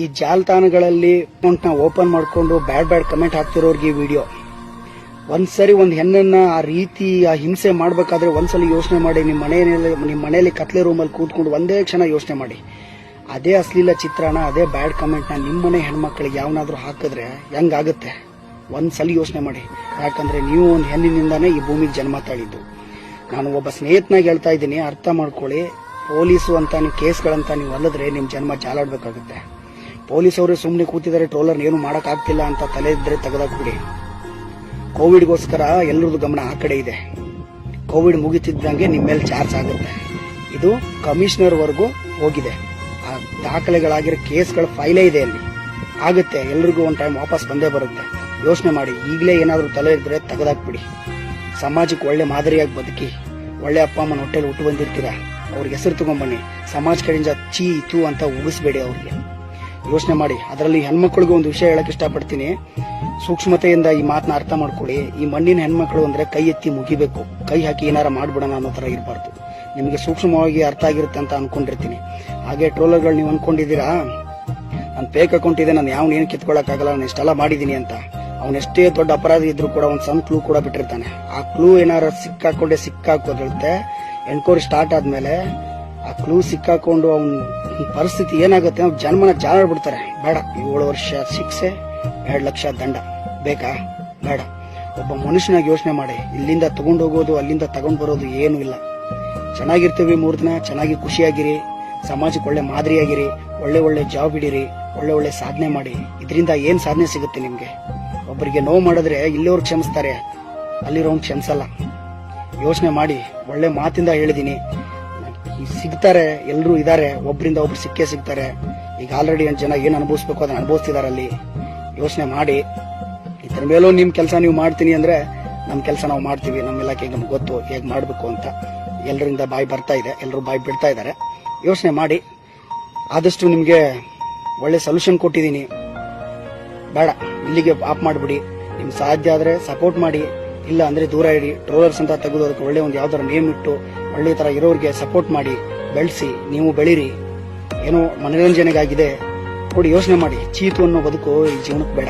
ಈ ಜಾಲತಾಣಗಳಲ್ಲಿ ಅಕೌಂಟ್ನ ಓಪನ್ ಮಾಡ್ಕೊಂಡು ಬ್ಯಾಡ್ ಕಮೆಂಟ್ ಹಾಕ್ತಿರೋರ್ಗೆ ಈ ವಿಡಿಯೋ. ಒಂದ್ಸರಿ ಒಂದ್ ಹೆಣ್ಣನ್ನ ಆ ರೀತಿ ಆ ಹಿಂಸೆ ಮಾಡ್ಬೇಕಾದ್ರೆ ಒಂದ್ಸಲಿ ಯೋಚನೆ ಮಾಡಿ. ನಿಮ್ಮ ಮನೆಯಲ್ಲಿ ಕತ್ಲೆ ರೂಮಲ್ಲಿ ಕೂತ್ಕೊಂಡು ಒಂದೇ ಕ್ಷಣ ಯೋಚನೆ ಮಾಡಿ. ಅದೇ ಅಶ್ಲೀಲ ಚಿತ್ರಣ, ಅದೇ ಬ್ಯಾಡ್ ಕಮೆಂಟ್ನ ನಿಮ್ಮನೆ ಹೆಣ್ಮಕ್ಳಿಗೆ ಯಾವನಾದ್ರೂ ಹಾಕಿದ್ರೆ ಹೆಂಗಾಗುತ್ತೆ? ಒಂದ್ಸಲಿ ಯೋಚನೆ ಮಾಡಿ. ಯಾಕಂದ್ರೆ ನೀವು ಒಂದು ಹೆಣ್ಣಿನಿಂದಾನೇ ಈ ಭೂಮಿಗೆ ಜನ್ಮ ತಾಳಿದ್ದು. ನಾನು ಒಬ್ಬ ಸ್ನೇಹಿತನಾಗಿ ಹೇಳ್ತಾ ಇದ್ದೀನಿ, ಅರ್ಥ ಮಾಡ್ಕೊಳ್ಳಿ. ಪೊಲೀಸು ಅಂತ ನೀವು ಕೇಸ್ಗಳಂತ ನೀವು ಅಲ್ಲದ್ರೆ ನಿಮ್ ಜನ್ಮ ಜಾಲಾಡ್ಬೇಕಾಗುತ್ತೆ. ಪೊಲೀಸವರು ಸುಮ್ಮನೆ ಕೂತಿದ್ದಾರೆ, ಟ್ರೋಲರ್ ಏನು ಮಾಡಕ್ ಆಗ್ತಿಲ್ಲ ಅಂತ ತಲೆ ಇದ್ರೆ ತೆಗೆದಾಕ್ಬಿಡಿ. ಕೋವಿಡ್ಗೋಸ್ಕರ ಎಲ್ಲರದ್ದು ಗಮನ ಆ ಕಡೆ ಇದೆ. ಕೋವಿಡ್ ಮುಗಿತಿದ್ದಂಗೆ ನಿಮ್ಮ ಮೇಲೆ ಚಾರ್ಜ್ ಆಗುತ್ತೆ. ಇದು ಕಮಿಷನರ್ ವರೆಗೂ ಹೋಗಿದೆ. ಆ ದಾಖಲೆಗಳಾಗಿರೋ ಕೇಸ್ಗಳ ಫೈಲೇ ಇದೆ ಅಲ್ಲಿ. ಆಗುತ್ತೆ, ಎಲ್ರಿಗೂ ಒಂದು ಟೈಮ್ ವಾಪಸ್ ಬಂದೇ ಬರುತ್ತೆ. ಯೋಚನೆ ಮಾಡಿ. ಈಗಲೇ ಏನಾದರೂ ತಲೆ ಇದ್ರೆ ತೆಗೆದಾಕ್ಬಿಡಿ. ಸಮಾಜಕ್ಕೆ ಒಳ್ಳೆ ಮಾದರಿಯಾಗಿ ಬದುಕಿ. ಒಳ್ಳೆ ಅಪ್ಪ ಅಮ್ಮನ ಹೊಟ್ಟೆಲಿ ಹುಟ್ಟು ಬಂದಿರ್ತೀರಾ, ಅವ್ರಿಗೆ ಹೆಸರು ತಗೊಂಡ್ಬನ್ನಿ. ಸಮಾಜ ಕಡೆಯಿಂದ ಚೀ ತೂ ಅಂತ ಉಗಿಸ್ಬೇಡಿ ಅವ್ರಿಗೆ. ಯೋಚನೆ ಮಾಡಿ. ಅದರಲ್ಲಿ ಹೆಣ್ಮಕ್ಳಿಗೆ ಒಂದು ವಿಷಯ ಹೇಳಕ್ ಇಷ್ಟಪಡ್ತೀನಿ. ಸೂಕ್ಷ್ಮತೆಯಿಂದ ಈ ಮಾತನ್ನ ಅರ್ಥ ಮಾಡ್ಕೊಳ್ಳಿ. ಈ ಮಣ್ಣಿನ ಹೆಣ್ಮಕ್ಳು ಅಂದ್ರೆ ಕೈ ಎತ್ತಿ ಮುಗಿಬೇಕು. ಕೈ ಹಾಕಿ ಏನಾರ ಮಾಡ್ಬಿಡೋಣ ಅನ್ನೋ ತರ ಇರಬಾರ್ದು. ನಿಮಗೆ ಸೂಕ್ಷ್ಮವಾಗಿ ಅರ್ಥ ಆಗಿರುತ್ತೆ ಅಂತ ಅನ್ಕೊಂಡಿರ್ತೀನಿ. ಹಾಗೆ ಟ್ರೋಲರ್ಗಳು ನೀವು ಅನ್ಕೊಂಡಿದ್ದೀರಾ ನಾನು ಫೇಕ್ ಅಕೌಂಟ್ ಇದೆ, ನಾನು ಯಾವನ್ ಏನು ಕಿತ್ಕೊಳಕ್ಕಾಗಲ್ಲ, ನಾನು ಇಷ್ಟೆಲ್ಲ ಮಾಡಿದೀನಿ ಅಂತ. ಅವನೆಷ್ಟೇ ದೊಡ್ಡ ಅಪರಾಧಿ ಇದ್ರು ಕೂಡ ಒಂದು ಸಣ್ಣ ಕ್ಲೂ ಕೂಡ ಬಿಟ್ಟಿರ್ತಾನೆ. ಆ ಕ್ಲೂ ಏನಾರ ಸಿಕ್ಕಾಕೋದಿರುತ್ತೆ. ಎನ್ಕ್ವೈರಿ ಸ್ಟಾರ್ಟ್ ಆದ್ಮೇಲೆ ಆ ಕ್ಲೂ ಸಿಕ್ಕಾಕೊಂಡು ಅವನ ಪರಿಸ್ಥಿತಿ ಏನಾಗುತ್ತೆ, ಅವ್ನ ಜನ್ಮನ ಜಾಲಾಡ್ಬಿಡ್ತಾರೆ. ಬೇಡ, 7 ವರ್ಷ ಶಿಕ್ಷೆ, 2 ಲಕ್ಷ ದಂಡ ಬೇಕಾ? ಬೇಡ. ಒಬ್ಬ ಮನುಷ್ಯನಾಗಿ ಯೋಚನೆ ಮಾಡಿ. ಇಲ್ಲಿಂದ ತಗೊಂಡು ಹೋಗೋದು, ಅಲ್ಲಿಂದ ತಗೊಂಡ್ ಬರೋದು ಏನೂ ಇಲ್ಲ. ಚೆನ್ನಾಗಿರ್ತೀವಿ 3 ದಿನ, ಚೆನ್ನಾಗಿ ಖುಷಿಯಾಗಿರಿ. ಸಮಾಜಕ್ಕೆ ಒಳ್ಳೆ ಮಾದರಿಯಾಗಿರಿ. ಒಳ್ಳೆ ಜಾಬ್ ಹಿಡೀರಿ. ಒಳ್ಳೆ ಸಾಧನೆ ಮಾಡಿ. ಇದರಿಂದ ಏನ್ ಸಾಧನೆ ಸಿಗುತ್ತೆ ನಿಮ್ಗೆ? ಒಬ್ಬರಿಗೆ ನೋವು ಮಾಡಿದ್ರೆ ಇಲ್ಲಿಯವ್ರು ಕ್ಷಮಿಸ್ತಾರೆ, ಅಲ್ಲಿರೋನ್ ಕ್ಷಮಿಸಲ್ಲ. ಯೋಚನೆ ಮಾಡಿ. ಒಳ್ಳೆ ಮಾತಿಂದ ಹೇಳಿದೀನಿ. ಸಿಗ್ತಾರೆ, ಎಲ್ಲರೂ ಇದಾರೆ. ಒಬ್ಬರಿಂದ ಒಬ್ರು ಸಿಕ್ಕೇ ಸಿಗ್ತಾರೆ. ಈಗ ಆಲ್ರೆಡಿ ಜನ ಏನ್ ಅನುಭವಿಸ್ಬೇಕು ಅದನ್ನ ಅನುಭವಿಸ್ತಿದಾರೆ ಅಲ್ಲಿ. ಯೋಚನೆ ಮಾಡಿ. ಇದ್ರ ಮೇಲೂ ನಿಮ್ ಕೆಲಸ ನೀವು ಮಾಡ್ತೀನಿ ಅಂದ್ರೆ ನಮ್ ಕೆಲಸ ನಾವು ಮಾಡ್ತೀವಿ. ನಮ್ಮ ಇಲಾಖೆಗೆ ನಮ್ಗೆ ಗೊತ್ತು ಹೇಗ್ ಮಾಡ್ಬೇಕು ಅಂತ. ಎಲ್ಲರಿಂದ ಬಾಯಿ ಬರ್ತಾ ಇದೆ, ಎಲ್ಲರೂ ಬಾಯಿ ಬಿಡ್ತಾ ಇದ್ದಾರೆ. ಯೋಚನೆ ಮಾಡಿ. ಆದಷ್ಟು ನಿಮ್ಗೆ ಒಳ್ಳೆ ಸೊಲ್ಯೂಷನ್ ಕೊಟ್ಟಿದ್ದೀನಿ. ಬೇಡ, ಇಲ್ಲಿಗೆ ಆಫ್ ಮಾಡ್ಬಿಡಿ. ನಿಮ್ ಸಾಧ್ಯ ಆದ್ರೆ ಸಪೋರ್ಟ್ ಮಾಡಿ, ಇಲ್ಲ ಅಂದ್ರೆ ದೂರ ಇಡಿ. ಟ್ರೋಲರ್ಸ್ ಅಂತ ತೆಗೆದೋದಕ್ಕೆ ಒಳ್ಳೆ ಒಂದು ಯಾವ್ದಾರ ನೇಮ್ ಇಟ್ಟು ಒಳ್ಳೆ ತರ ಇರೋರಿಗೆ ಸಪೋರ್ಟ್ ಮಾಡಿ, ಬೆಳೆಸಿ. ನೀವು ಬೆಳೀರಿ. ಏನೋ ಮನೋರಂಜನೆಗಾಗಿದೆ ನೋಡಿ. ಯೋಚನೆ ಮಾಡಿ. ಚೀತು ಅನ್ನೋ ಬದುಕು ಈ ಜೀವನಕ್ಕೆ ಬೇಡ.